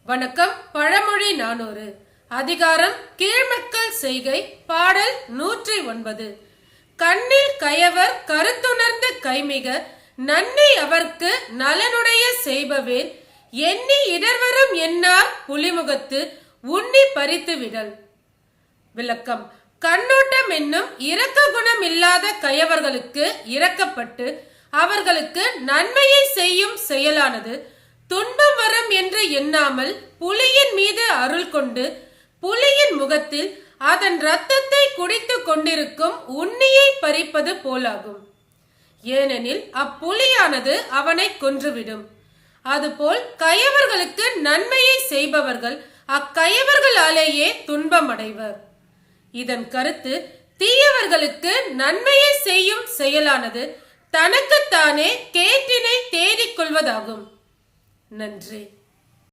வணக்கம். பழமொழி 400 அதிகாரம் கீழ்மக்கள் செய்கை. பாடல் 109. கண்ணில் கயவர் கருத்துணர்ந்து கைமிக நன்னி அவர்க்கு நலனுடைய செய்பவேல் எண்ணி இடர்வரும் என்னார் புலிமுகத்து உண்ணி பறித்து விடல். விளக்கம். கண்ணோட்டம் என்னும் இரக்க குணம் இல்லாத கயவர்களுக்கு இரக்கப்பட்டு அவர்களுக்கு நன்மையை செய்யும் செயலானது துன்பம் வரும் என்று எண்ணாமல் புலியின் மீது அருள் கொண்டு புலியின் முகத்தில் அதன் இரத்தத்தை குடித்துக் கொண்டிருக்கும் உண்ணியை பறிப்பது போலாகும். ஏனெனில் அப்புலியானது அவனை கொன்றுவிடும். அதுபோல் கயவர்களுக்கு நன்மையை செய்பவர்கள் அக்கயவர்களாலேயே துன்பம் அடைவர். இதன் கருத்து, தீயவர்களுக்கு நன்மையை செய்யும் செயலானது தனக்குத்தானே கேட்டினை தேடிக் கொள்வதாகும். நன்றி.